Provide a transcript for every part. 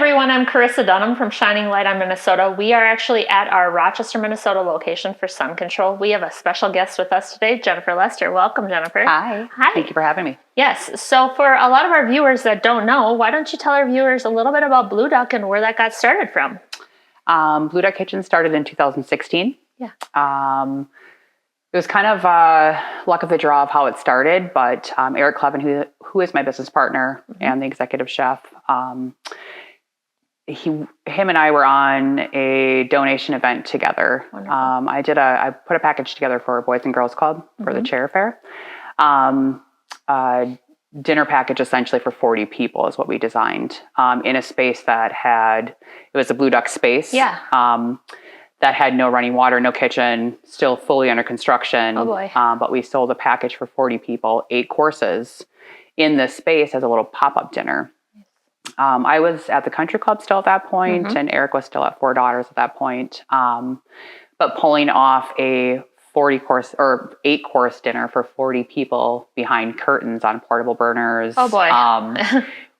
everyone, I'm Karissa Dunham from Shining Light on Minnesota. We are actually at our Rochester, Minnesota location for Sun Control. We have a special guest with us today, Jennifer Lester. Welcome, Jennifer. Hi. Hi. Thank you for having me. Yes, so for a lot of our viewers that don't know, why don't you tell our viewers a little bit about Bleu Duck and where that got started from? Bleu Duck Kitchen started in 2016. Yeah. It was kind of luck of the draw of how it started, but Eric Clevin, who is my business partner and the executive chef, him and I were on a donation event together. I put a package together for a Boys and Girls Club for the chair fair. Dinner package essentially for 40 people is what we designed in a space it was a Bleu Duck space. Yeah. That had no running water, no kitchen, still fully under construction. Oh boy. But we sold a package for 40 people, 8 courses in this space as a little pop-up dinner. I was at the country club still at that point, and Eric was still at Four Daughters at that point. But pulling off a 8-course dinner for 40 people behind curtains on portable burners. Oh boy.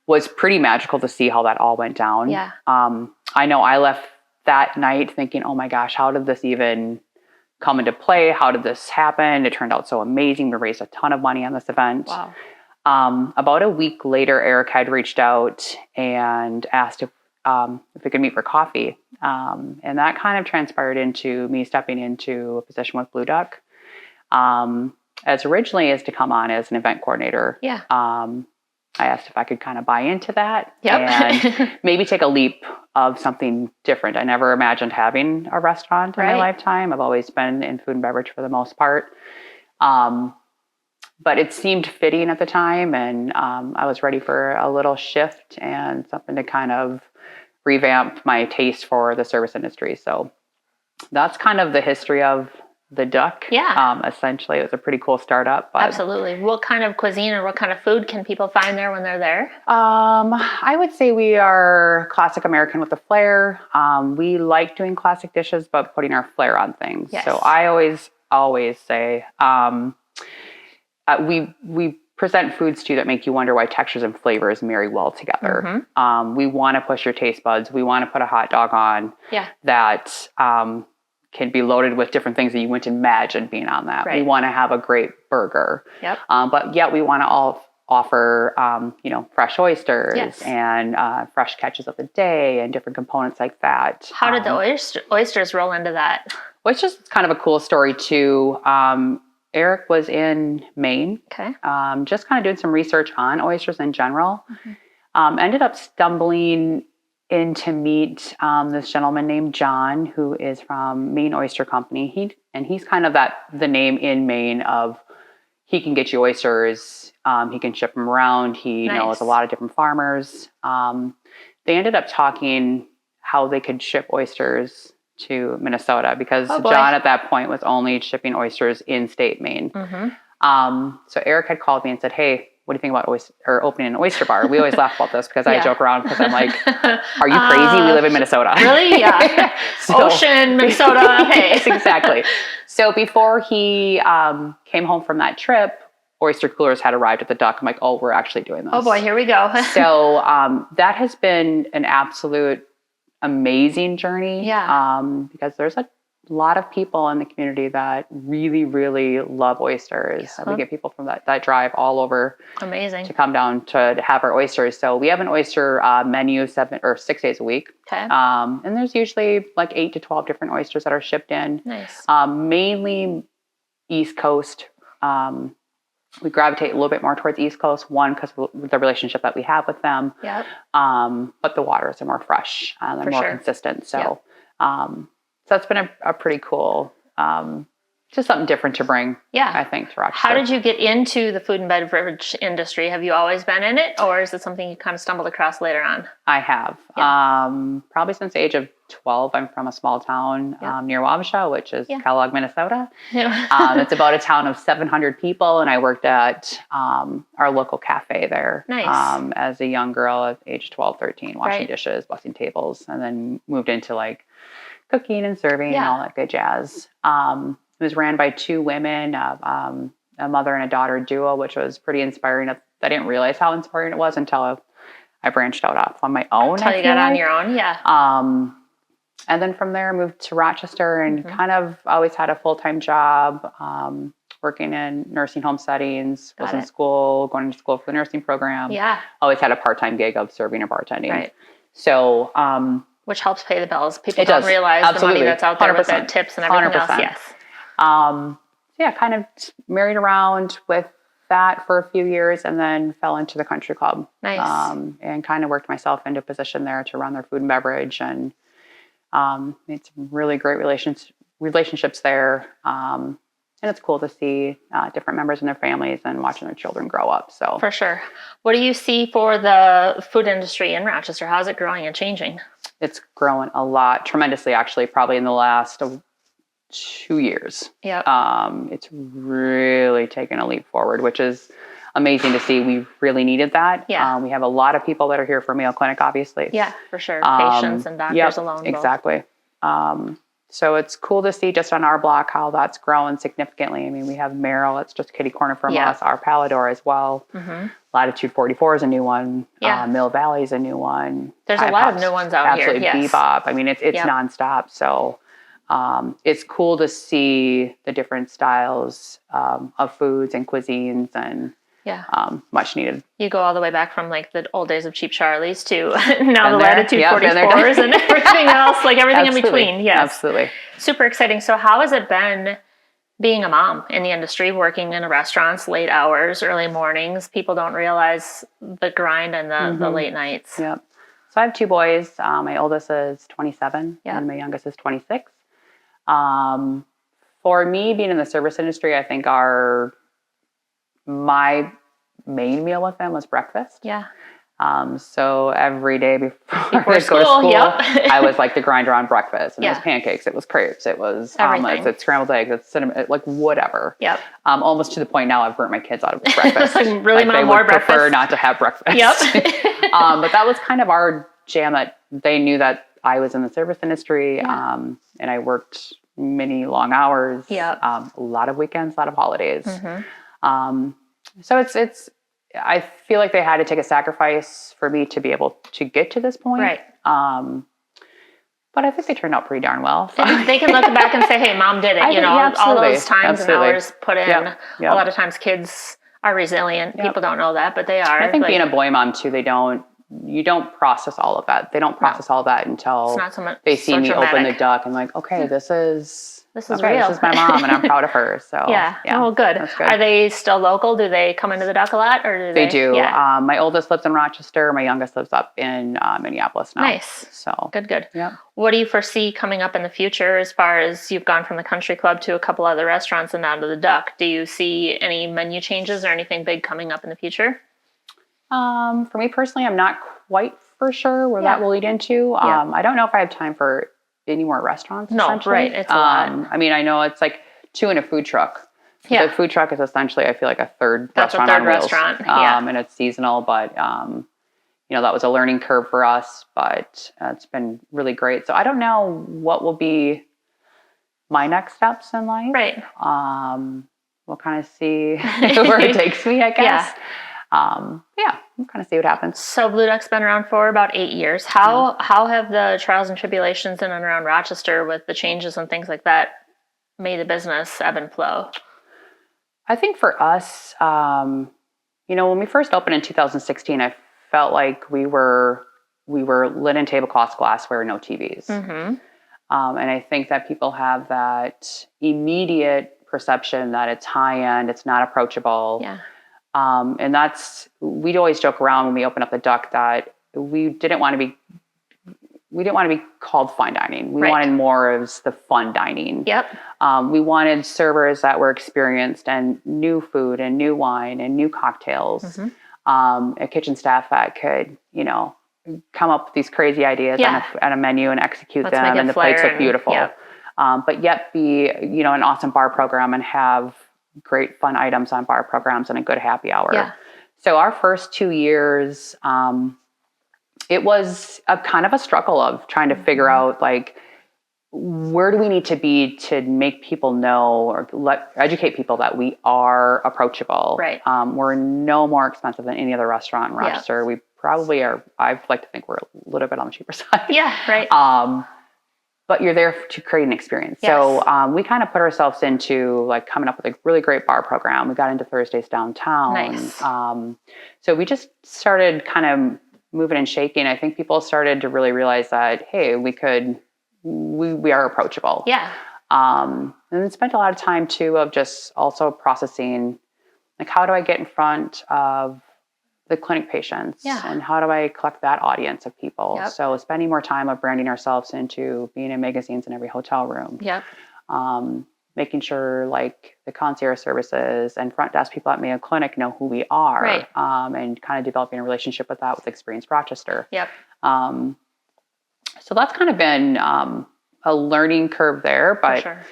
Was pretty magical to see how that all went down. Yeah. I know I left that night thinking, oh my gosh, how did this even come into play? How did this happen? It turned out so amazing. We raised a ton of money on this event. Wow. About a week later, Eric had reached out and asked if we could meet for coffee. And that kind of transpired into me stepping into a position with Bleu Duck. As originally as to come on as an event coordinator. Yeah. I asked if I could kind of buy into that and maybe take a leap of something different. I never imagined having a restaurant in my lifetime. I've always been in food and beverage for the most part. But it seemed fitting at the time, and I was ready for a little shift and something to kind of revamp my taste for the service industry. So that's kind of the history of the Duck. Yeah. Essentially, it was a pretty cool startup. But, absolutely. What kind of cuisine or what kind of food can people find there when they're there? I would say we are classic American with a flair. We like doing classic dishes, but putting our flair on things. Yes. So I always say we present foods to you that make you wonder why textures and flavors marry well together. We want to push your taste buds. We want to put a hot dog on that can be loaded with different things that you wouldn't imagine being on that. Right. We want to have a great burger. Yep. But yet we want to offer, fresh oysters and fresh catches of the day and different components like that. How did the oysters roll into that? Oysters is kind of a cool story too. Eric was in Maine, just kind of doing some research on oysters in general. Ended up stumbling in to meet this gentleman named John, who is from Maine Oyster Company. He's kind of the name in Maine of he can get you oysters. He can ship them around. He knows a lot of different farmers. They ended up talking how they could ship oysters to Minnesota because John at that point was only shipping oysters in state Maine. So Eric had called me and said, hey, what do you think about opening an oyster bar? We always laugh about this because I joke around because I'm like, are you crazy? We live in Minnesota. Really? Yeah. Ocean, Minnesota. Hey. Exactly. So before he came home from that trip, oyster coolers had arrived at the Duck. I'm like, oh, we're actually doing this. Oh boy, here we go. So that has been an absolute amazing journey. Yeah. Because there's a lot of people in the community that really, really love oysters. And we get people from that drive all over. Amazing. To come down to have our oysters. So we have an oyster menu 6 days a week. Okay. And there's usually like 8 to 12 different oysters that are shipped in. Nice. Mainly East Coast. We gravitate a little bit more towards East Coast, one, because of the relationship that we have with them. Yep. But the waters are more fresh and they're more consistent. So, so that's been a pretty cool, just something different to bring, I think, to Rochester. How did you get into the food and beverage industry? Have you always been in it, or is it something you kind of stumbled across later on? I have. Probably since the age of 12. I'm from a small town near Wabasha, which is Kellogg, Minnesota. It's about a town of 700 people, and I worked at our local cafe there as a young girl at age 12, 13, washing dishes, bussing tables, and then moved into like cooking and serving and all that good jazz. It was ran by 2 women, a mother and a daughter duo, which was pretty inspiring. I didn't realize how inspiring it was until I branched out off on my own. Until you got on your own, yeah. And then from there, I moved to Rochester and kind of always had a full-time job, working in nursing home settings, was in school, going to school for the nursing program. Yeah. Always had a part-time gig of serving and bartending. Right. So, which helps pay the bills. People don't realize the money that's out there with the tips and everything 100%. Else. Yes. So yeah, kind of married around with that for a few years and then fell into the country club. Nice. And kind of worked myself into a position there to run their food and beverage and made some really great relationships there. And it's cool to see different members in their families and watching their children grow up. So for sure. What do you see for the food industry in Rochester? How's it growing and changing? It's growing a lot, tremendously, actually, probably in the last 2 years. Yep. It's really taken a leap forward, which is amazing to see. We really needed that. Yeah. We have a lot of people that are here for Mayo Clinic, obviously. Yeah, for sure. Patients and doctors alone. Exactly. So it's cool to see just on our block how that's growing significantly. I mean, we have Merrill, it's just kitty corner from us, our Palador as well. Mm-hmm. Latitude 44 is a new one. Yeah. Mill Valley is a new one. There's a lot of new ones out here. Absolutely. Bebop. I mean, it's nonstop. So it's cool to see the different styles of foods and cuisines and much needed. You go all the way back from like the old days of Cheap Charlie's to now the Latitude 44s and everything else, like everything in between. Yes. Absolutely. Super exciting. So how has it been being a mom in the industry, working in restaurants, late hours, early mornings? People don't realize the grind and the late nights. Yep. So I have 2 boys. My oldest is 27 and my youngest is 26. For me, being in the service industry, I think my main meal with them was breakfast. Yeah. So every day before they go to school, I was like the grinder on breakfast. And it was pancakes, it was crepes, it was omelets, it's scrambled eggs, it's cinnamon, like whatever. Yep. Almost to the point now I've burnt my kids out of breakfast. Really, like, more breakfast. Prefer not to have breakfast. Yep. But that was kind of our jam, that they knew that I was in the service industry, and I worked many long hours. Yep. A lot of weekends, a lot of holidays. Mm-hmm. So it's. I feel like they had to take a sacrifice for me to be able to get to this point. Right. But I think they turned out pretty darn well. So. They can look back and say, "Hey, mom did it." All those times and hours put in. Yep. A lot of times, kids are resilient. Yep. People don't know that, but they are. I think being a boy mom too, you don't process all of that. They don't process all that until they see me open the duck and like, okay, this is real. This is my mom and I'm proud of her. So yeah. Oh, good. That's good. Are they still local? Do they come into the duck a lot, or do they? They do. Yeah. My oldest lives in Rochester. My youngest lives up in Minneapolis now. Nice. So good. Yeah. What do you foresee coming up in the future as far as you've gone from the country club to a couple other restaurants and now to the duck? Do you see any menu changes or anything big coming up in the future? For me personally, I'm not quite for sure where that will lead into. I don't know if I have time for any more restaurants. No, right. It's a lot. I mean, I know it's like 2 in a food truck. Yeah. The food truck is essentially, I feel like, a third restaurant on wheels. And it's seasonal, but that was a learning curve for us, but it's been really great. So I don't know what will be my next steps in life. Right. We'll kind of see where it takes me, I guess. We'll kind of see what happens. So Bleu Duck's been around for about 8 years. How have the trials and tribulations in and around Rochester with the changes and things like that made the business ebb and flow? I think for us, when we first opened in 2016, I felt like we were linen tablecloths, glassware, no TVs. Mm-hmm. And I think that people have that immediate perception that it's high end, it's not approachable. Yeah. And we'd always joke around when we opened up the duck that we didn't want to be called fine dining. We wanted more of the fun dining. Yep. We wanted servers that were experienced and new food and new wine and new cocktails. Mm-hmm. A kitchen staff that could, come up with these crazy ideas on a menu and execute them, and the plates look beautiful. Yep. But yet be, an awesome bar program and have great fun items on bar programs and a good happy hour. Yeah. So our first 2 years, it was a kind of a struggle of trying to figure out like, where do we need to be to make people know or educate people that we are approachable? Right. We're no more expensive than any other restaurant in Rochester. We probably are, I like to think we're a little bit on the cheaper side. Yeah, right. But you're there to create an experience. Yes. So we kind of put ourselves into like coming up with a really great bar program. We got into Thursdays downtown. Nice. So we just started kind of moving and shaking. I think people started to really realize that, hey, we are approachable. Yeah. And then spent a lot of time too of just also processing, like, how do I get in front of the clinic patients, and how do I collect that audience of people? Yep. So spending more time of branding ourselves into being in magazines in every hotel room. Yep. Making sure like the concierge services and front desk people at Mayo Clinic know who we are. Right. And kind of developing a relationship with that with Experience Rochester. Yep. So that's kind of been a learning curve there, but For sure.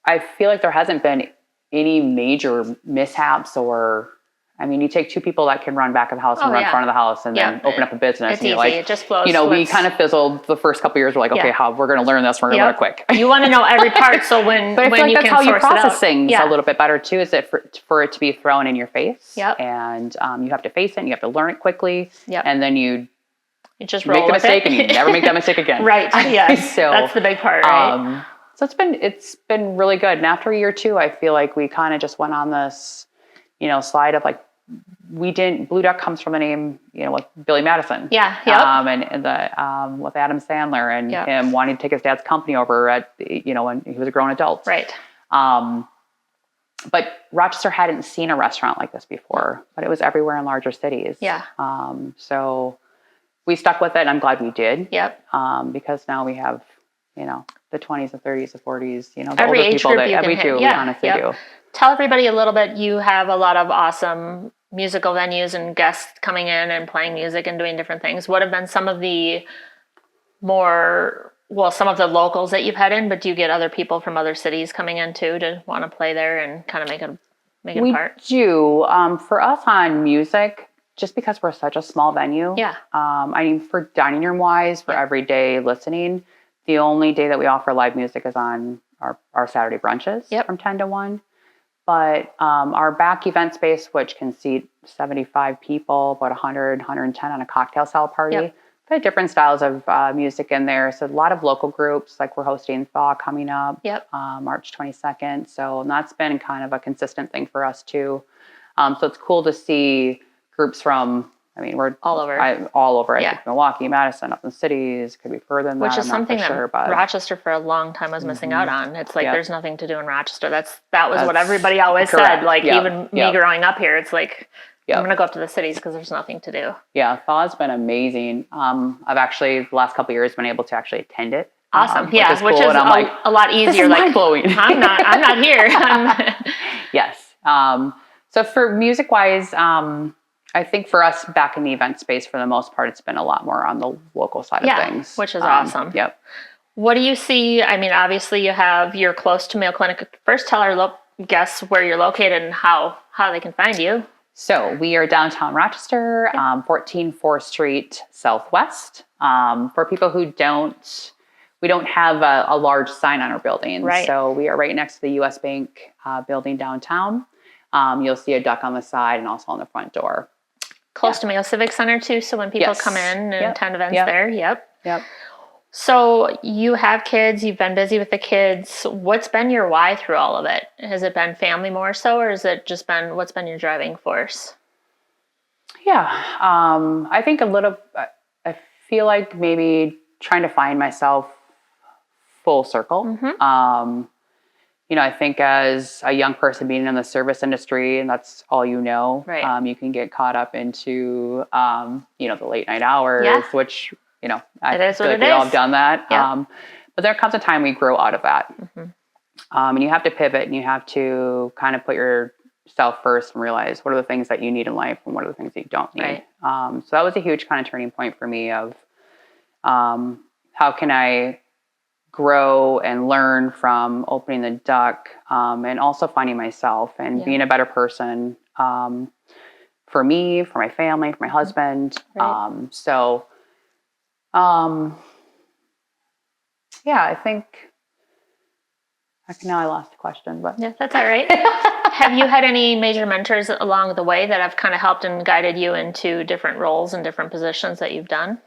I feel like there hasn't been any major mishaps or, I mean, you take two people that can run back of the house and run front of the house and then open up a business. It's and easy. Like, it just flows. We kind of fizzled the first couple of years. We're like, okay, we're going to learn this. We're going to learn it quick. You want to know every part. So when, but I feel like you that's can how you source process things Yeah. a little bit better too, is that for it to be thrown in your face. Yep. And you have to face it and you have to learn it quickly. Yep. And then you just make the mistake and you never make that mistake again. Right. Yes. So that's the big part, right? So it's been really good. And after a year or two, I feel like we kind of just went on this, slide of like, Bleu Duck comes from the name, with Billy Madison. Yeah. Yep. And the, with Adam Sandler and Yep. him wanting to take his dad's company over at, when he was a grown adult. Right. But Rochester hadn't seen a restaurant like this before, but it was everywhere in larger cities. Yeah. So we stuck with it and I'm glad we did. Yep. Because now we have, the 20s, the 30s, the 40s, the every older age people group that you can we hit. do, we honestly do. Tell everybody a little bit. You have a lot of awesome musical venues and guests coming in and playing music and doing different things. What have been some of the some of the locals that you've had in, but do you get other people from other cities coming in too to want to play there and kind of make it a part? We do. For us on music, just because we're such a small venue. Yeah. I mean, for dining room wise, for everyday listening, the only day that we offer live music is on our Saturday brunches from 10 to 1. But our back event space, which can seat 75 people, about 100, 110 on a cocktail style party. Yep. But different styles of music in there. So a lot of local groups, like we're hosting Thaw coming up March 22nd. So that's been kind of a consistent thing for us too. So it's cool to see groups from, we're all over. I think Milwaukee, Madison, up in the cities, could be further than that. Which is something that Rochester for a long time was missing out on. It's like there's nothing to do in Rochester. That was what everybody always said. Like even me growing up here, it's like I'm going to go up to the cities because there's nothing to do. Yeah, Thaw's been amazing. I've actually the last couple of years been able to actually attend it. Awesome, which is cool. A lot easier. This is mind blowing. I'm not here. Yes. So for music wise, I think for us back in the event space, for the most part, it's been a lot more on the local side of things. Which is awesome. Yep. What do you see? Obviously you're close to Mayo Clinic. First, tell our guests where you're located and how they can find you. So we are downtown Rochester, 14 4th Street Southwest. For people who we don't have a large sign on our building. Right. So we are right next to the U.S. Bank building downtown. You'll see a duck on the side and also on the front door. Close to Mayo Civic Center too, so when people come in and attend events there. Yep. So you have kids, you've been busy with the kids. What's been your why through all of it? Has it been family more so, or has it just been, what's been your driving force? Yeah, I think I feel like maybe trying to find myself full circle. Mm-hmm. I think as a young person being in the service industry and that's all right. You can get caught up into, the late night hours, which, I feel like we all have done that. Yep. But there comes a time we grow out of that. Mm-hmm. And you have to pivot and you have to kind of put yourself first and realize what are the things that you need in life and what are the things that you don't need. Right. So that was a huge kind of turning point for me of how can I grow and learn from opening the Duck and also finding myself and being a better person for me, for my family, for my husband. Right. I think now I lost the question, but yeah, that's all right. Have you had any major mentors along the way that have kind of helped and guided you into different roles and different positions that you've done?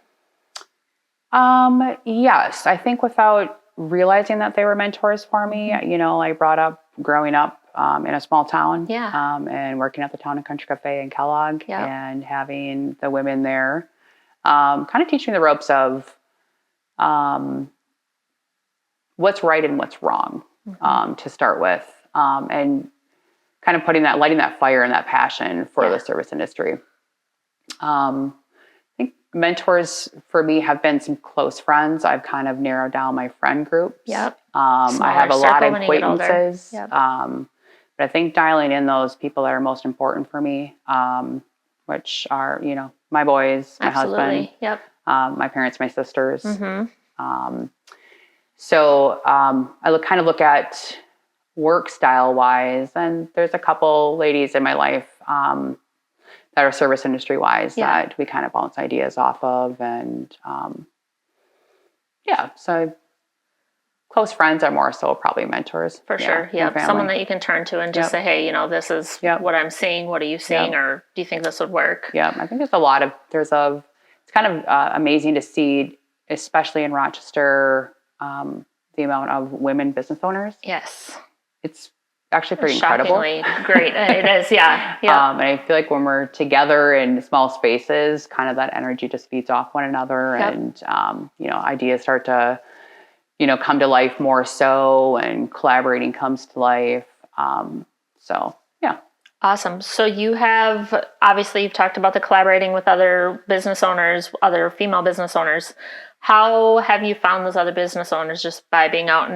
Yes, I think without realizing that they were mentors for me, I growing up in a small town, and working at the Town and Country Cafe in Kellogg, and having the women there, kind of teaching the ropes of what's right and what's wrong, to start with, and kind of lighting that fire and that passion for the service industry. I think mentors for me have been some close friends. I've kind of narrowed down my friend groups. Yep. I have a lot of acquaintances. But I think dialing in those people that are most important for me, which are, my boys, my husband, my parents, my sisters. So I kind of look at work style wise, and there's a couple ladies in my life that are service industry wise that we kind of bounce ideas off of, and so close friends are more so probably mentors. For sure. Yeah. Someone that you can turn to and just say, hey, this is what I'm seeing. What are you seeing? Or do you think this would work? Yeah. I think it's kind of amazing to see, especially in Rochester, the amount of women business owners. Yes. It's actually pretty incredible. Great. It is. Yeah. And I feel like when we're together in small spaces, kind of that energy just feeds off one another, and, ideas start to, come to life more so, and collaborating comes to life. Awesome. So you've talked about the collaborating with other business owners, other female business owners. How have you found those other business owners? Just by being out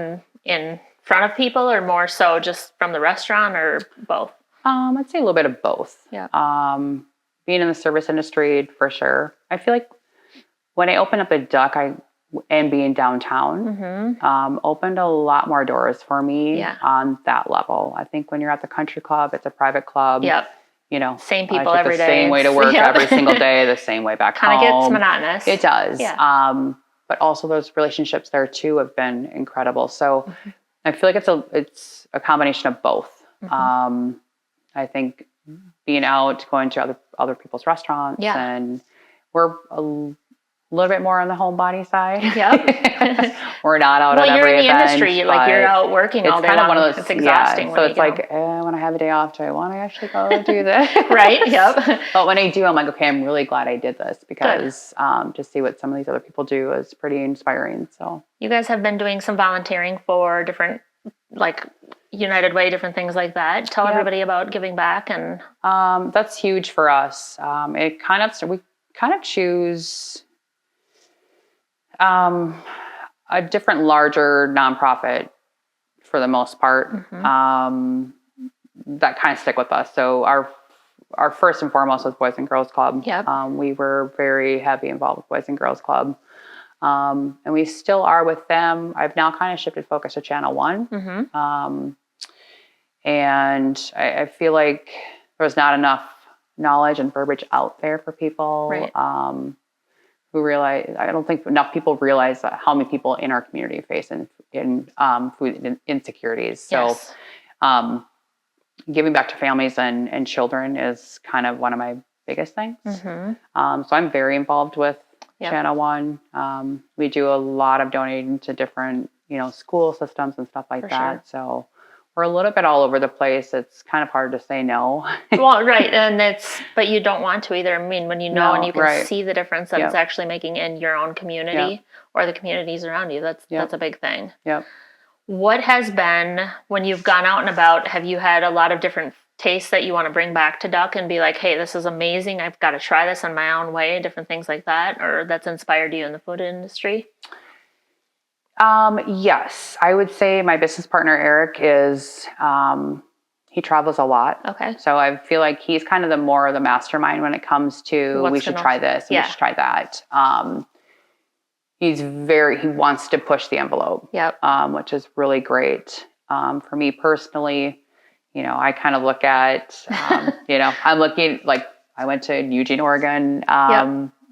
in front of people, or more so just from the restaurant, or both? I'd say a little bit of both. Yeah. Being in the service industry, for sure. I feel like when I opened up a Duck, and being downtown, opened a lot more doors for me on that level. I think when you're at the country club, it's a private club. Yep. Same people every day. The same way to work every single day, the same way back home. Kind of gets monotonous. It does. Yeah. But also those relationships there too have been incredible. So I feel like it's a combination of both. I think being out, going to other people's restaurants, and we're a little bit more on the homebody side. Yep. We're not out at every event. Well, you're in the industry. You're out working all day long. It's kind of one of those. It's exhausting. So it's like, when I have a day off, do I want to actually go do this? Right. Yep. But when I do, I'm like, okay, I'm really glad I did this, because to see what some of these other people do is pretty inspiring. So you guys have been doing some volunteering for different, like United Way, different things like that. Tell everybody about giving back. And that's huge for us. We kind of choose a different larger nonprofit for the most part, that kind of stick with us. So our first and foremost was Boys and Girls Club. Yep. We were very heavy involved with Boys and Girls Club. And we still are with them. I've now kind of shifted focus to Channel 1. And I feel like there's not enough knowledge and verbiage out there for people. Right. I don't think enough people realize how many people in our community face in food insecurities. So, giving back to families and children is kind of one of my biggest things. So I'm very involved with Channel 1. We do a lot of donating to different, school systems and stuff like that. Sure. So we're a little bit all over the place. It's kind of hard to say no. Well, right. But you don't want to either. I mean, when and you can see the difference that it's actually making in your own community or the communities around you, that's a big thing. Yep. What has been, when you've gone out and about, have you had a lot of different tastes that you want to bring back to Duck and be like, hey, this is amazing, I've got to try this in my own way, different things like that, or that's inspired you in the food industry? Yes, I would say my business partner, Eric, he travels a lot. Okay. So I feel like he's kind of the mastermind when it comes to, we should try this, we should try that. He wants to push the envelope. Yep. Which is really great. For me personally, I kind of look at, I'm looking, like, I went to Eugene, Oregon,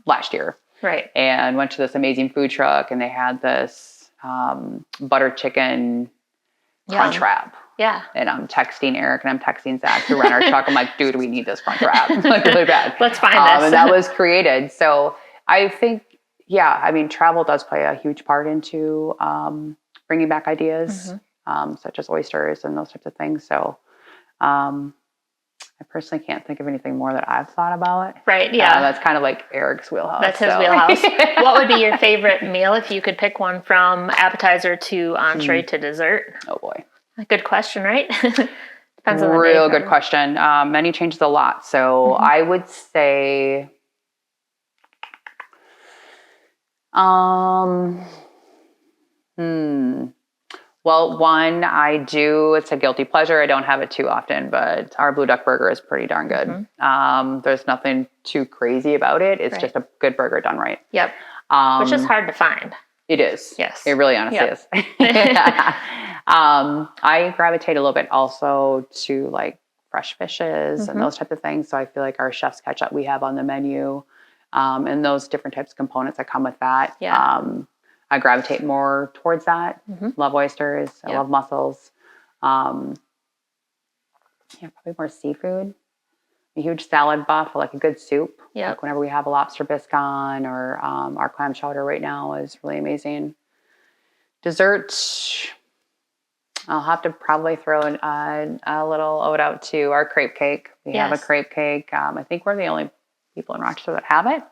last year. Right. And went to this amazing food truck, and they had this butter chicken crunch wrap. Yeah. And I'm texting Eric and I'm texting Zach who ran our truck. I'm like, dude, we need this crunch wrap. Like really bad. Let's find this. And that was created. So I think, travel does play a huge part into bringing back ideas, such as oysters and those types of things. So I personally can't think of anything more that I've thought about. Right, yeah. That's kind of like Eric's wheelhouse. That's his wheelhouse. What would be your favorite meal if you could pick one from appetizer to entree to dessert? Oh, boy. A good question, right? Depends on the day. Real good question. Menu changes a lot. So I would say... Well, one, it's a guilty pleasure. I don't have it too often, but our Bleu Duck burger is pretty darn good. There's nothing too crazy about it. It's just a good burger done right. Yep. Which is hard to find. It is. Yes. It really honestly is. I gravitate a little bit also to like fresh fishes and those types of things. So I feel like our chef's ketchup we have on the menu and those different types of components that come with that. Yeah. I gravitate more towards that. Love oysters. I love mussels. Probably more seafood. A huge salad buff, like a good soup. Yeah. Like whenever we have a lobster bisque on, or our clam chowder right now is really amazing. Dessert, I'll have to probably throw a little ode out to our crepe cake. We have a crepe cake. I think we're the only people in Rochester that have it.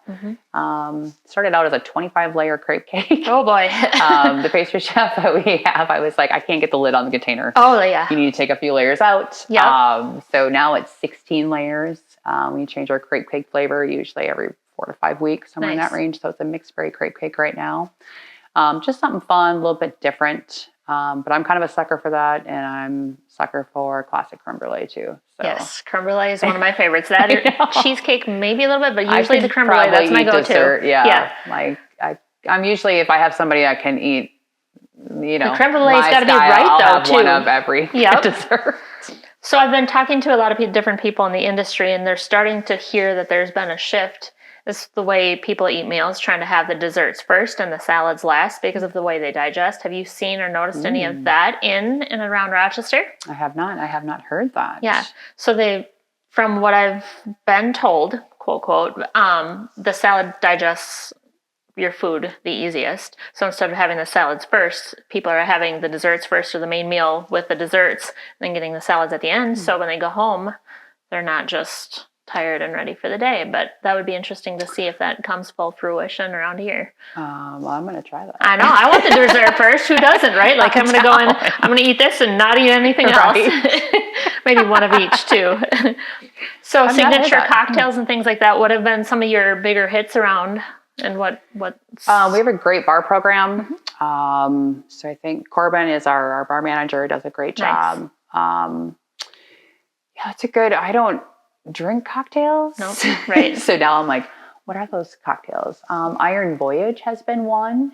Started out as a 25-layer crepe cake. Oh boy. The pastry chef that we have, I was like, I can't get the lid on the container. Oh yeah. You need to take a few layers out. Yeah. So now it's 16 layers. We change our crepe cake flavor usually every 4 to 5 weeks, somewhere in that range. So it's a mixed berry crepe cake right now. Just something fun, a little bit different. But I'm kind of a sucker for that, and I'm a sucker for classic creme brulee too. So. Yes, creme brulee is one of my favorites. That cheesecake maybe a little bit, but usually the creme brulee, that's my go-to. Dessert, yeah. Like I'm usually, if I have somebody I can eat, the creme brulee's got to be right I'll though have too. One of every dessert. So I've been talking to a lot of different people in the industry, and they're starting to hear that there's been a shift. It's the way people eat meals, trying to have the desserts first and the salads last because of the way they digest. Have you seen or noticed any of that in and around Rochester? I have not. I have not heard that. Yeah. So from what I've been told, quote, quote, the salad digests your food the easiest. So instead of having the salads first, people are having the desserts first, or the main meal with the desserts, then getting the salads at the end. So when they go home, they're not just tired and ready for the day. But that would be interesting to see if that comes full fruition around here. Well, I'm going to try that. I know. I want the dessert first. Who doesn't, right? Like I'm going to go in, I'm going to eat this and not eat anything else. Maybe one of each too. So signature cocktails and things like that would have been some of your bigger hits around. And what? We have a great bar program. So I think Corbin is our bar manager, does a great job. It's a good, I don't drink cocktails. Nope. Right. So now I'm like, what are those cocktails? Iron Voyage has been one.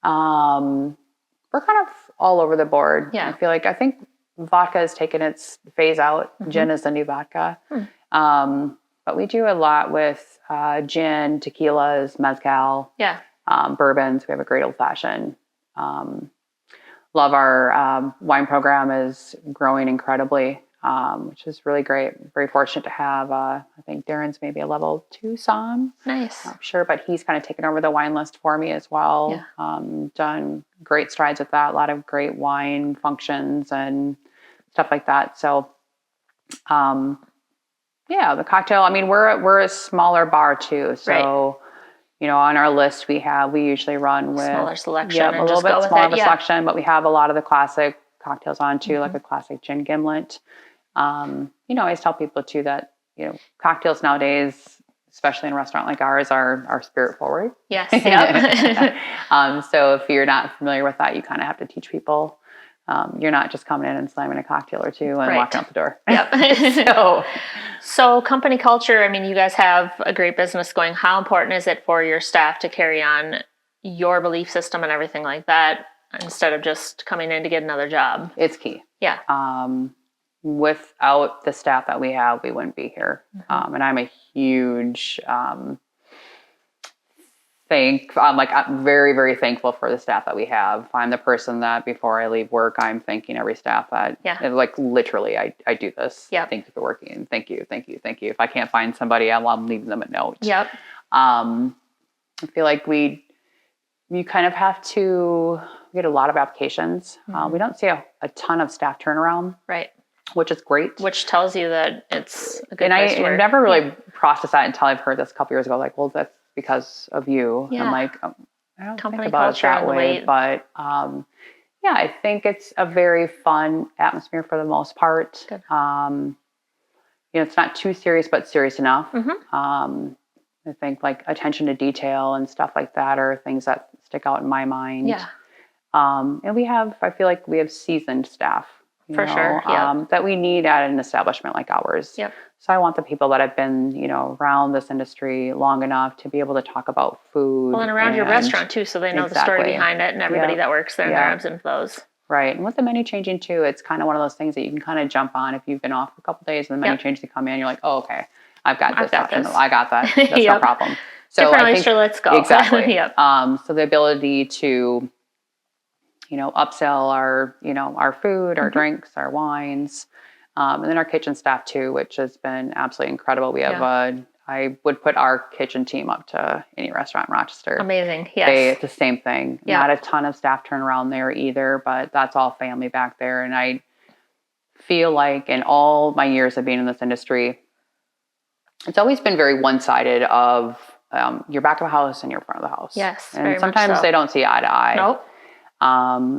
We're kind of all over the board. Yeah. I think vodka has taken its phase out. Gin is the new vodka. But we do a lot with gin, tequilas, mezcal, bourbons. We have a great old fashioned. Love our wine program is growing incredibly, which is really great. Very fortunate to have, I think Darren's maybe a level 2 som. Nice. Not sure, but he's kind of taken over the wine list for me as well. Yeah. Done great strides with that. A lot of great wine functions and stuff like that. So, the cocktail, we're a smaller bar too. So, on our list we usually run with smaller selection. A little bit smaller of a selection, but we have a lot of the classic cocktails on too, like a classic gin gimlet. I always tell people too that, cocktails nowadays, especially in a restaurant like ours, are spirit forward. Yes. Yep. So if you're not familiar with that, you kind of have to teach people. You're not just coming in and slamming a cocktail or two and walking out the door. Yep. So company culture, you guys have a great business going. How important is it for your staff to carry on your belief system and everything like that instead of just coming in to get another job? It's key. Yeah. Without the staff that we have, we wouldn't be here. And I'm a huge I'm very, very thankful for the staff that we have. I'm the person that before I leave work, I'm thanking every staff that, like literally, I do this. Yep. Thank you for working. Thank you. Thank you. Thank you. If I can't find somebody, I'm leaving them a note. Yep. I feel like you kind of have to get a lot of applications. We don't see a ton of staff turnaround. Right. Which is great. Which tells you that it's a good place to work. I never really processed that until I've heard this a couple years ago. Like, well, that's because of you. Yeah. I'm like, I don't Company think about it that way. But I think it's a very fun atmosphere for the most part. Good. It's not too serious, but serious enough. Mm-hmm. I think like attention to detail and stuff like that are things that stick out in my mind. Yeah. And I feel like we have seasoned staff. Sure. Yeah. That we need at an establishment like ours. Yep. So I want the people that have been, around this industry long enough to be able to talk about food. Well, and around your restaurant too, so they know the story behind it and everybody that works there and their ebbs and flows. Right. And with the menu changing too, it's kind of one of those things that you can kind of jump on if you've been off for a couple of days and the menu changes to come in. You're like, oh, okay, I've got this option. I got that. That's no problem. So different oyster, let's go. Exactly. Yep. So the ability to upsell our food, our drinks, our wines, and then our kitchen staff too, which has been absolutely incredible. We have I would put our kitchen team up to any restaurant in Rochester. Amazing. Yes. It's the same thing. Yeah. Not a ton of staff turnaround there either, but that's all family back there. And I feel like in all my years of being in this industry, it's always been very one-sided of your back of the house and your front of the house. Yes. And sometimes they don't see eye to eye. Nope.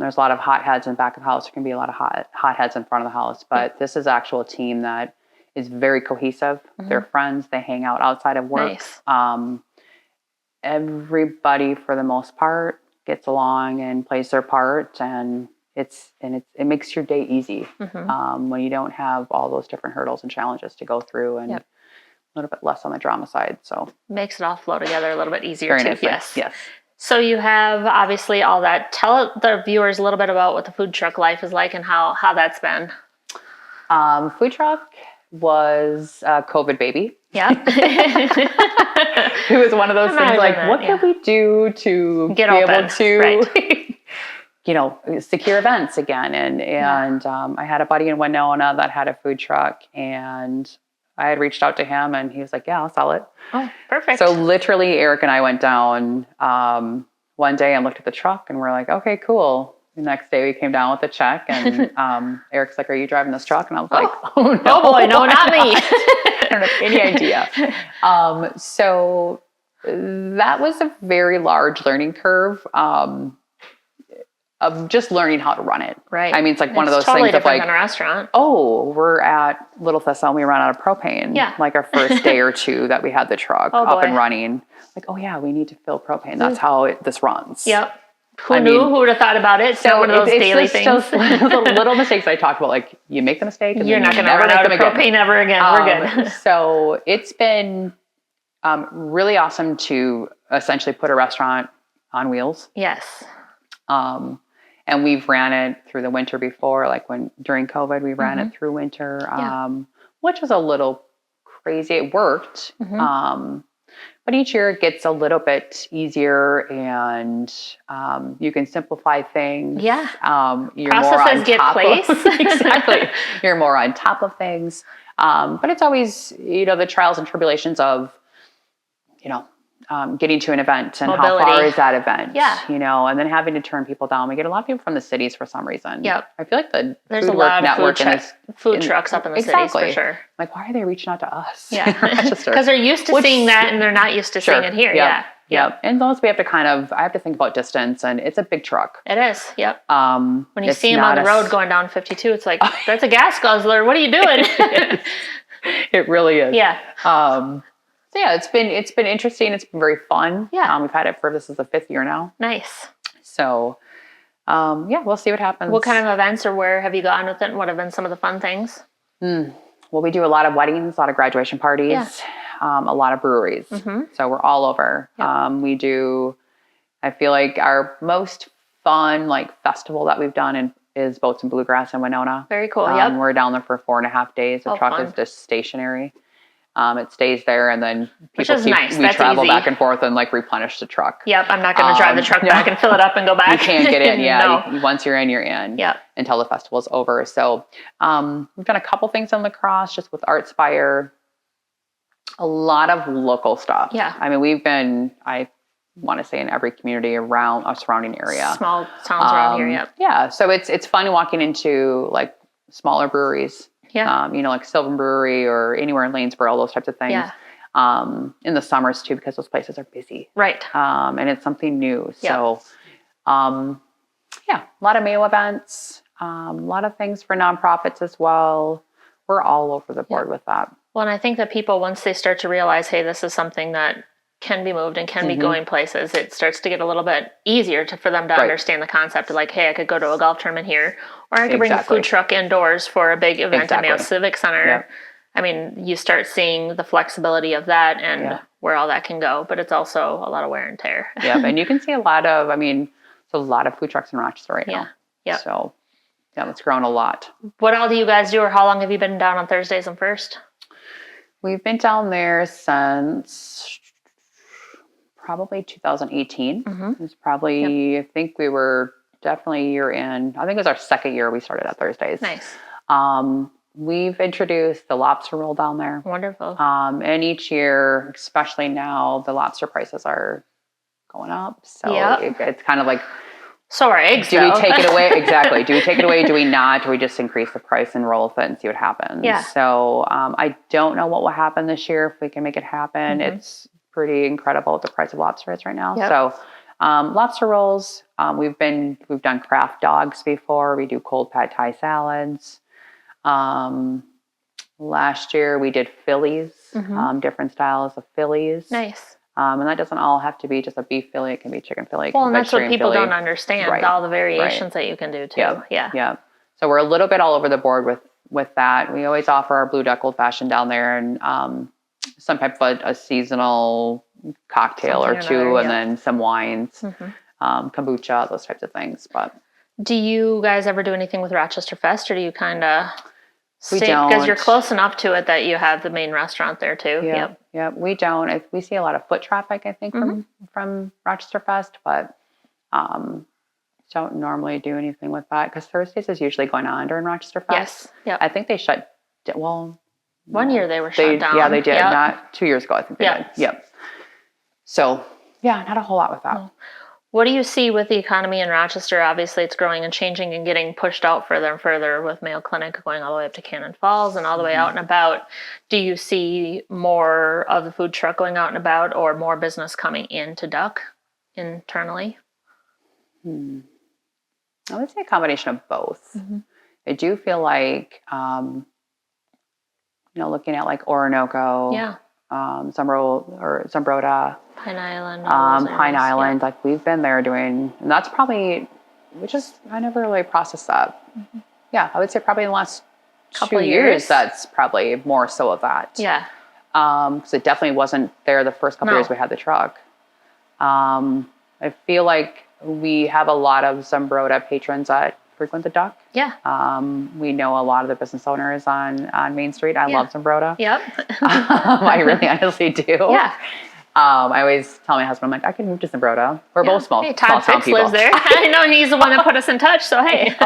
There's a lot of hot heads in back of the house. There can be a lot of hot heads in front of the house, but this is actual team that is very cohesive. Mm-hmm. They're friends. They hang out outside of work. Nice. Everybody, for the most part, gets along and plays their part, and it makes your day easy when you don't have all those different hurdles and challenges to go through, and a little bit less on the drama side. So makes it all flow together a little bit easier very too. nicely. Yes. So you have obviously all that. Tell the viewers a little bit about what the food truck life is like and how that's been. Food truck was a COVID baby. Yeah. It was one of those things like, what can we do to get able to, secure events again? And I had a buddy in Winona that had a food truck, and I had reached out to him and he was like, yeah, I'll sell it. Oh, perfect. So literally Eric and I went down one day and looked at the truck and we're like, okay, cool. The next day we came down with a check and Eric's like, are you driving this truck? And I was like, oh no. Oh boy, no, not me. I don't have any idea. So that was a very large learning curve of just learning how to run it. Right. I mean, it's like one of those totally things of like, than a restaurant. Oh, we're at Little Thistle and we ran out of propane. Yeah. Like our first day or two that we had the truck up and running. Like, oh yeah, we need to fill propane. That's how this runs. Yep. Who knew? Who would have thought about it? So one of those daily things. Just little mistakes I talked about. Like you make the mistake, and you're not going to run out of propane ever again. We're good. So it's been really awesome to essentially put a restaurant on wheels. Yes. And we've ran it through the winter before, like during COVID, we ran it through winter, which was a little crazy. It worked. But each year it gets a little bit easier and you can simplify things. Yeah. You're Processes get place. Exactly. You're more on top of things. But it's always, the trials and tribulations of, getting to an event and mobility. How far is that event? Yeah. And then having to turn people down. We get a lot of people from the cities for some reason. Yep. I feel like there's a lot of food trucks up in the cities for sure. Like, why are they reaching out to us? Yeah. Because they're used to seeing that and they're not used to seeing it here. Yep. Yeah. And those we have to I have to think about distance, and it's a big truck. It is. Yep. When you see them on the road going down 52, it's like, that's a gas guzzler. What are you doing? It really is. Yeah. So yeah, it's been interesting. It's been very fun. Yeah. We've had it this is the 5th year now. Nice. So, we'll see what happens. What kind of events or where have you gone with it? And what have been some of the fun things? Well, we do a lot of weddings, a lot of graduation parties, a lot of breweries. So we're all over. Yep. I feel like our most fun festival that we've done is Boats and Bluegrass in Winona. Very cool. Yep. We're down there for 4.5 days. The truck fun. is just stationary. It stays there, and then we travel back and forth and like replenish the truck. Yep, I'm not going to drive the truck back and fill it up and go back. You can't get in. Yeah, once you're in, you're in. Yep. Until the festival's over. So we've done a couple things in La Crosse, just with Artspire. A lot of local stuff. Yeah. I mean, I want to say in every community around our surrounding area. Small towns around here. Yep. Yeah. So it's fun walking into like smaller breweries. Yeah. Like Sylvan Brewery or anywhere in Lanesboro, those types of things. Yeah. In the summers too, because those places are busy. Right. And it's something new. Yep. So, a lot of Mayo events, a lot of things for nonprofits as well. We're all over the board with that. Well, and I think that people, once they start to realize, hey, this is something that can be moved and can be going places, it starts to get a little bit easier for them to understand the concept of like, hey, I could go to a golf tournament here, or I could bring a food truck indoors for a big event at Mayo Civic Center. Yep. I mean, you start seeing the flexibility of that and where all that can go, but it's also a lot of wear and tear. Yeah, and you can see a lot of food trucks in Rochester right now. Yeah. So, it's grown a lot. What all do you guys do, or how long have you been down on Thursdays and First? We've been down there since probably 2018. It was probably, I think we were definitely a year in. I think it was our second year we started at Thursdays. Nice. We've introduced the lobster roll down there. Wonderful. And each year, especially now, the lobster prices are going up. So it's kind of like, so are eggs. Do we take it away? Exactly. Do we take it away? Do we not? Do we just increase the price and roll with it and see what happens? Yeah. So I don't know what will happen this year if we can make it happen. It's pretty incredible what the price of lobster is right now. Yep. So lobster rolls. We've done craft dogs before. We do cold pad thai salads. Last year we did Phillies, different styles of Phillies. Nice. And that doesn't all have to be just a beef Philly. It can be chicken Philly. Well, and that's what people don't understand, all the variations that you can do too. Yeah. So we're a little bit all over the board with that. We always offer our Blue Duck Old Fashioned down there, and some type of a seasonal cocktail or two, and then some wines, kombucha, those types of things. But do you guys ever do anything with Rochester Fest, or do you kind of we don't? Because you're close enough to it that you have the main restaurant there too. Yeah, we don't. We see a lot of foot traffic, I think, from Rochester Fest, but don't normally do anything with that because Thursdays is usually going on during Rochester Fest. Yes. I think they shut. Well, 1 year they were shut down. Yeah, they did. Not 2 years ago, I think they did. Yep. So not a whole lot with that. What do you see with the economy in Rochester? Obviously, it's growing and changing and getting pushed out further and further with Mayo Clinic going all the way up to Cannon Falls and all the way out and about. Do you see more of the food truck going out and about or more business coming into Duck internally? I would say a combination of both. I do feel like, looking at like Orinoco, Zumbrota, Pine Island. Pine Island, like we've been there doing, and that's probably, I never really processed that. Yeah, I would say probably in the last couple 2 years, that's probably more so of that. Yeah. Because it definitely wasn't there the first couple years we had the truck. I feel like we have a lot of Zumbrota patrons that frequent the Duck. Yeah. We know a lot of the business owners on Main Street. I love Zumbrota. Yep. I really honestly do. Yeah. I always tell my husband, I'm like, I can move to Zumbrota. We're both small town people. Lives there. I know he's the one that put us in touch. So hey.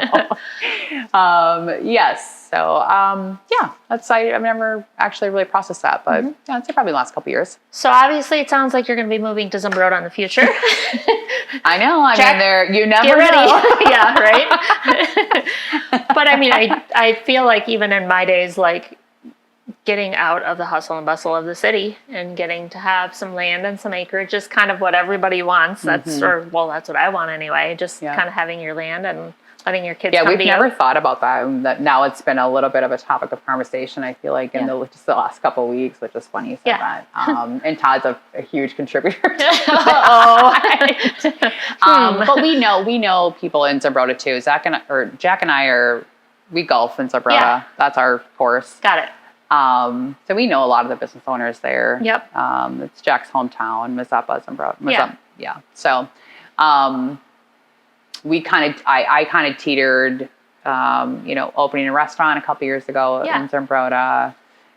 Yes. So that's I've never actually really processed that, but I'd say probably the last couple of years. So obviously, it sounds like you're going to be moving to Zumbrota in the future. I know. You never get ready. know. Yeah, right. But I mean, I feel like even in my days, like getting out of the hustle and bustle of the city and getting to have some land and some acreage, just kind of what everybody wants. That's that's what I want anyway. Just kind of having your land and letting your kids. Yeah, we've never thought about that. Now it's been a little bit of a topic of conversation. I feel like in just the last couple of weeks, which is funny you said that. And Todd's a huge contributor. But we know people in Zumbrota too. Jack and I we golf in Zumbrota. Yeah. That's our course. Got it. So we know a lot of the business owners there. Yep. It's Jack's hometown, Mazeppa, Zumbrota. Yeah. So, I kind of teetered, opening a restaurant a couple years ago in Zumbrota.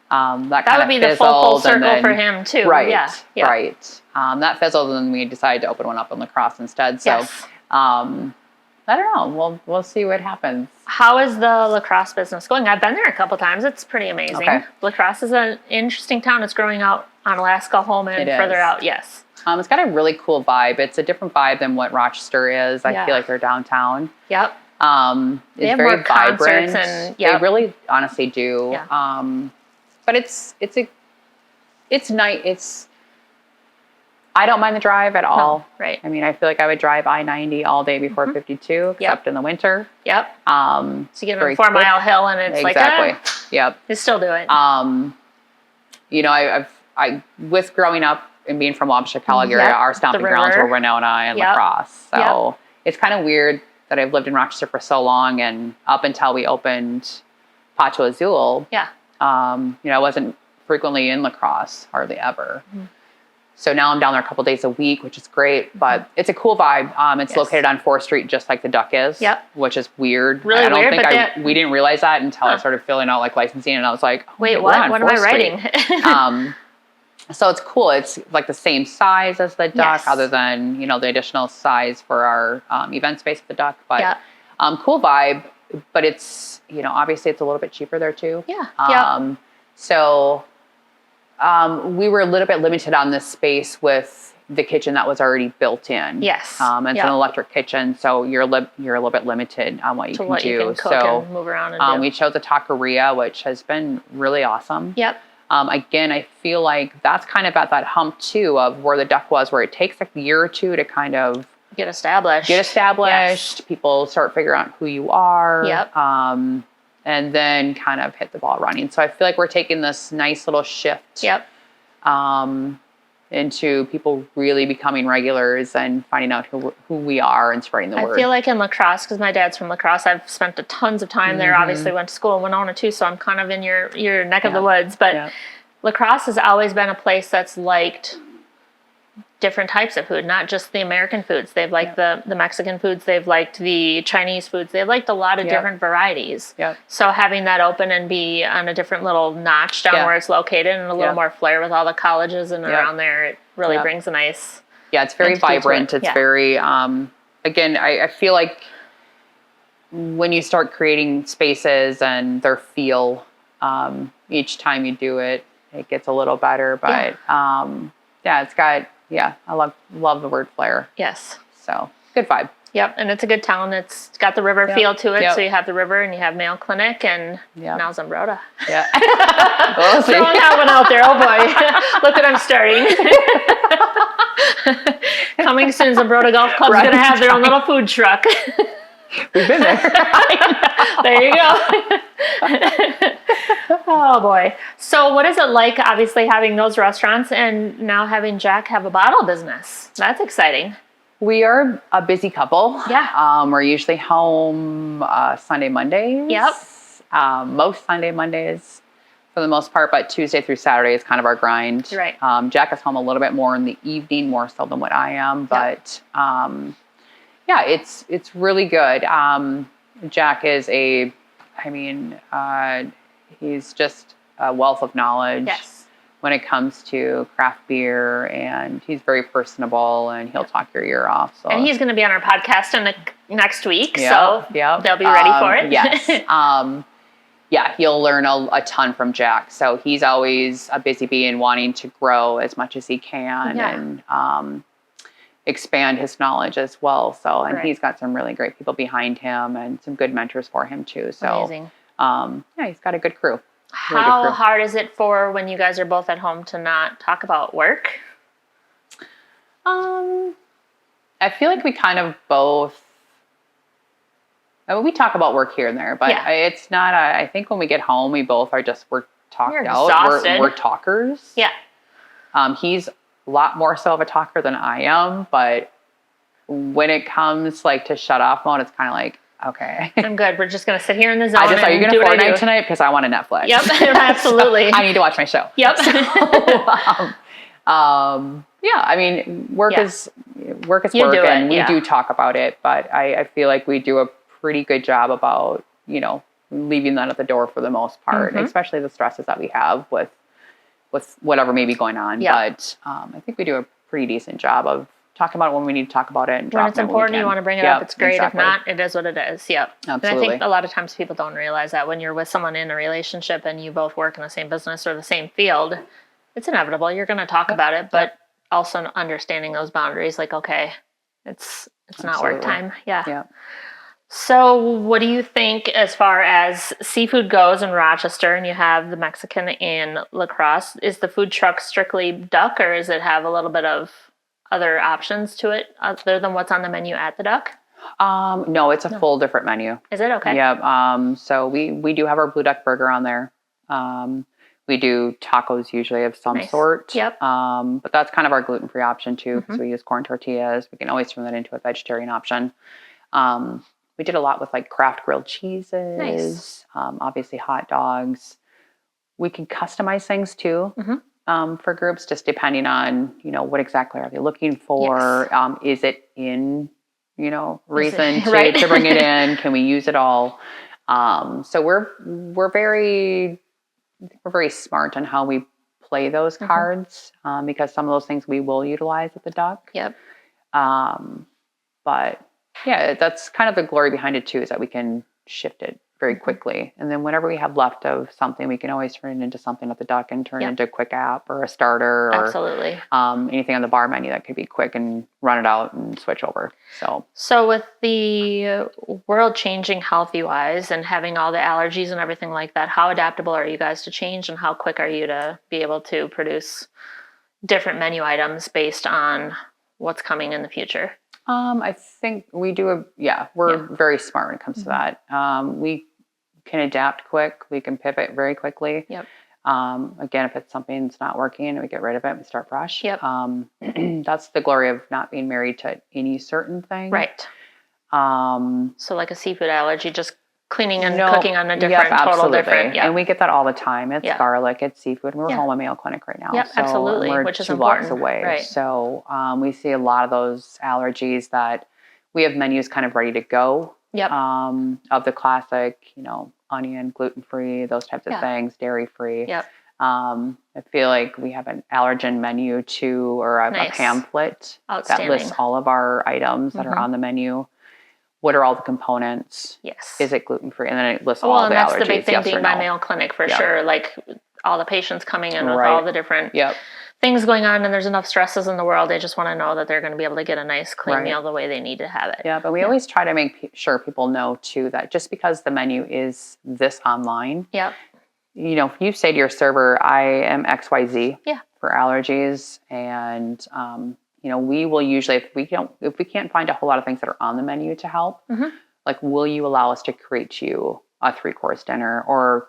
That would be the full circle for him too. Right. Yeah. Right. That fizzled, and then we decided to open one up in La Crosse instead. So, I don't know. We'll see what happens. How is the La Crosse business going? I've been there a couple times. It's pretty amazing. Okay. La Crosse is an interesting town. It's growing out on Alaska Home and further out. Yes. It's got a really cool vibe. It's a different vibe than what Rochester is. I feel like they're downtown. Yep. It's have very more vibrant. And, They really honestly do. Yeah. But it's nice. I don't mind the drive at all. No, right. I mean, I feel like I would drive I-90 all day before 52, except in the winter. Yep. So you get on a 4-mile hill and it's Yep. You still do it. You know, I with growing up and being from Wabash, Calgary, our stomping grounds were Winona and La Crosse. So it's kind of weird that I've lived in Rochester for so long, and up until we opened Pato Azul, you know, I wasn't frequently in La Crosse, hardly ever. Mm-hmm. So now I'm down there a couple days a week, which is great, but it's a cool vibe. It's located on 4th Street, just like the Duck is, which is weird. Really weird, we didn't realize that until I started filling out like licensing, and I was like, wait, what? What am I writing? So it's cool. It's like the same size as the Duck, other than, you know, the additional size for our event space at the Duck. But cool vibe. But it's, you know, obviously it's a little bit cheaper there too. So we were a little bit limited on this space with the kitchen that was already built in. Yes. It's an electric kitchen, so you're a little bit limited on what you can do. You can cook and move around and do. We chose a taqueria, which has been really awesome. Yep. Again, I feel like that's kind of at that hump too of where the Duck was, where it takes like a year or two to kind of get established. Yes. People start figuring out who you are. Yep. And then kind of hit the ball running. So I feel like we're taking this nice little shift. Yep. Into people really becoming regulars and finding out who we are and spreading the word. I feel like in La Crosse, because my dad's from La Crosse, I've spent tons of time there. Obviously went to school in Winona too, so I'm kind of in your neck of the woods. But La Crosse has always been a place that's liked different types of food, not just the American foods. They've liked the Mexican foods. They've liked the Chinese foods. They've liked a lot of different varieties. Yep. So having that open and be on a different little notch down where it's located and a little more flair with all the colleges and around there, it really brings a nice... Yeah, it's very vibrant. It's very... again, I feel like when you start creating spaces and their feel, each time you do it, it gets a little better. But it's got... Yeah, I love the word flair. Yes. So, good vibe. Yep, and it's a good town. It's got the river feel to it. So you have the river and you have Mayo Clinic and now Zumbrota. Yeah. Throwing that one out there. Oh boy. Look what I'm starting. Coming soon, Zumbrota Golf Club's going to have their own little food truck. We've been there. There you go. Oh boy. So what is it like, obviously, having those restaurants and now having Jack have a bottle business? That's exciting. We are a busy couple. Yeah. We're usually home Sunday, Mondays. Yep. Most Sunday, Mondays for the most part, but Tuesday through Saturday is kind of our grind. Right. Jack is home a little bit more in the evening, more so than what I am, but it's really good. Jack is he's just a wealth of knowledge when it comes to craft beer, and he's very personable, and he'll talk your ear off. So. And he's going to be on our podcast next week, so they'll be ready for it. Yes. He'll learn a ton from Jack. So he's always a busy bee and wanting to grow as much as he can and expand his knowledge as well. So, and he's got some really great people behind him and some good mentors for him too. So, amazing. He's got a good crew. How hard is it for when you guys are both at home to not talk about work? I feel like we kind of both, we talk about work here and there, but it's not, I think when we get home, we both are just, we're talked out. Exhausted. We're talkers. Yeah. He's a lot more so of a talker than I am, but when it comes like to shut off mode, it's kind of like, okay. I'm good. We're just going to sit here in the zone. Are you going to Fortnite tonight? Because I want a Netflix. Yep, absolutely. So I need to watch my show. Yep. I mean, work is work, and we do talk about it, but I feel like we do a pretty good job about, leaving that at the door for the most part, especially the stresses that we have with whatever may be going on. But I think we do a pretty decent job of talking about it when we need to talk about it. And when it's important, you want to bring it up, it's great. Exactly. If not, it is what it is. Yep. Absolutely. And I think a lot of times people don't realize that when you're with someone in a relationship and you both work in the same business or the same field, it's inevitable. You're going to talk about it, but also understanding those boundaries, like, okay, it's not work time. Yeah. So what do you think as far as seafood goes in Rochester, and you have the Mexican in La Crosse? Is the food truck strictly duck, or does it have a little bit of other options to it other than what's on the menu at the Duck? No, it's a full different menu. Is it? Okay. Yeah. So we do have our Bleu Duck burger on there. We do tacos usually of some sort. Yep. But that's kind of our gluten-free option too, because we use corn tortillas. We can always turn that into a vegetarian option. We did a lot with like craft grilled cheeses, obviously hot dogs. We can customize things too. For groups, just depending on, what exactly are they looking for? Yes. Is it in, reason to bring it in? Can we use it all? So we're very smart on how we play those cards, because some of those things we will utilize at the Duck. Yep. But yeah, that's kind of the glory behind it too, is that we can shift it very quickly. And then whenever we have left of something, we can always turn it into something at the Duck and turn it into a quick app or a starter or absolutely anything on the bar menu that could be quick and run it out and switch over. So with the world changing healthy wise and having all the allergies and everything like that, how adaptable are you guys to change, and how quick are you to be able to produce different menu items based on what's coming in the future? I think we do we're very smart when it comes to that. We can adapt quick. We can pivot very quickly. Yep. Again, if it's something's not working, we get rid of it and start fresh. Yep. That's the glory of not being married to any certain thing. Right. So like a seafood allergy, just cleaning and cooking on a different, total different. And we get that all the time. It's garlic, it's seafood. We're home at Mayo Clinic right now. Yep, absolutely. We're which is 2 important. blocks away. Right. So we see a lot of those allergies that we have menus kind of ready to go. Yep. Of the classic, onion, gluten-free, those types of things, dairy-free. Yep. I feel like we have an allergen menu too, or a pamphlet that lists all of our items that are on the menu. What are all the components? Yes. Is it gluten-free? And then it lists all the allergies. Well, and that's the big thing being by Mayo Clinic for sure. Like all the patients coming in with all the different things going on, and there's enough stresses in the world. They just want to know that they're going to be able to get a nice clean meal the way they need to have it. Yeah, but we always try to make sure people know too that just because the menu is this online, if you say to your server, I am XYZ for allergies, and we will usually, if we can't find a whole lot of things that are on the menu to help, like, will you allow us to create you a 3-course dinner, or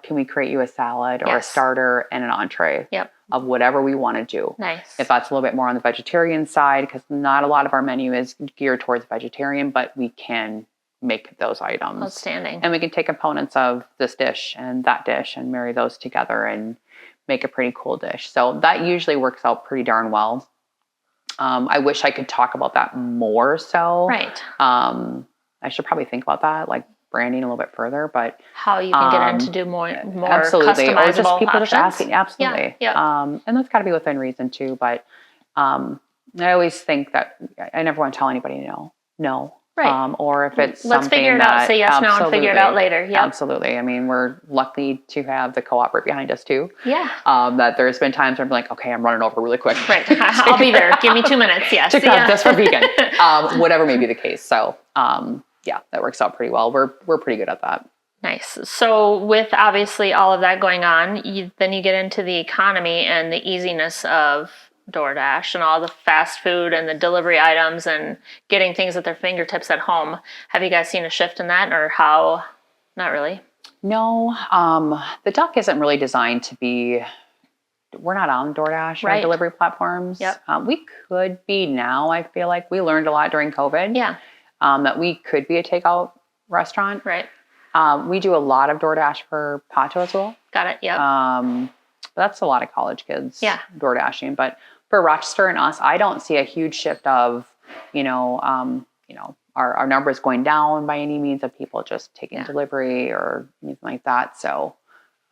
can we create you a salad or a starter and an entree of whatever we want to do? Nice. If that's a little bit more on the vegetarian side, because not a lot of our menu is geared towards vegetarian, but we can make those items. Outstanding. And we can take components of this dish and that dish and marry those together and make a pretty cool dish. So that usually works out pretty darn well. I wish I could talk about that more so. Right. I should probably think about that, like branding a little bit further, but how you can get into do more absolutely, customizable or just people options. Just asking, absolutely. Yeah. And that's got to be within reason too. But I always think that I never want to tell anybody no. Right. Or if it's let's something figure it that, out. Say yes, no, and figure it out later. Yep. Absolutely. I mean, we're lucky to have the co-op right behind us too. Yeah. That there's been times where I'm like, okay, I'm running over really quick. Right. I'll be there. Give me 2 minutes. Yes. To cut this for vegan. Whatever may be the case. So that works out pretty well. We're pretty good at that. Nice. So with obviously all of that going on, then you get into the economy and the easiness of DoorDash and all the fast food and the delivery items and getting things at their fingertips at home. Have you guys seen a shift in that, or how? Not really. No. The Duck isn't really designed to be, we're not on DoorDash or delivery platforms. Yep. We could be now. I feel like we learned a lot during COVID. Yeah. That we could be a takeout restaurant. Right. We do a lot of DoorDash for Pato Azul. Got it. Yep. That's a lot of college kids. Yeah. DoorDashing, but for Rochester and us, I don't see a huge shift of, our numbers going down by any means of people just taking delivery or anything like that. So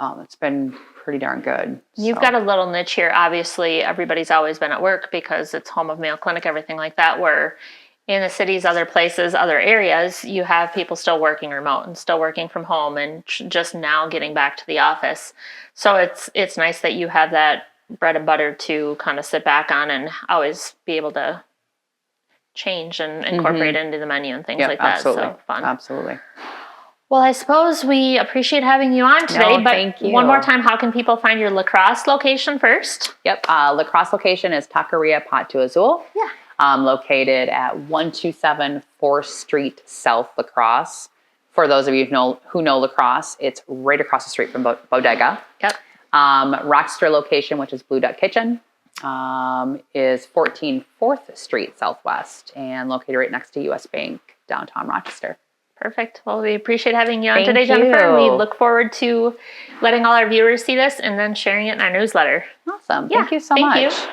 it's been pretty darn good. You've got a little niche here. Obviously, everybody's always been at work because it's home of Mayo Clinic, everything like that, where in the cities, other places, other areas, you have people still working remote and still working from home and just now getting back to the office. So it's nice that you have that bread and butter to kind of sit back on and always be able to change and incorporate into the menu and things like that. Absolutely. So fun. Absolutely. Well, I suppose we appreciate having you on today, but thank you. One more time, how can people find your La Crosse location first? Yep. La Crosse location is Taqueria Pato Azul. Yeah. Located at 127 4th Street South, La Crosse. For those of you who know La Crosse, it's right across the street from Bodega. Yep. Rochester location, which is Bleu Duck Kitchen, is 14 4th Street Southwest and located right next to US Bank, downtown Rochester. Perfect. Well, we appreciate having you on today, Jennifer. We look forward to letting all our viewers see this and then sharing it in our newsletter. Awesome. Thank you so much. Thank you.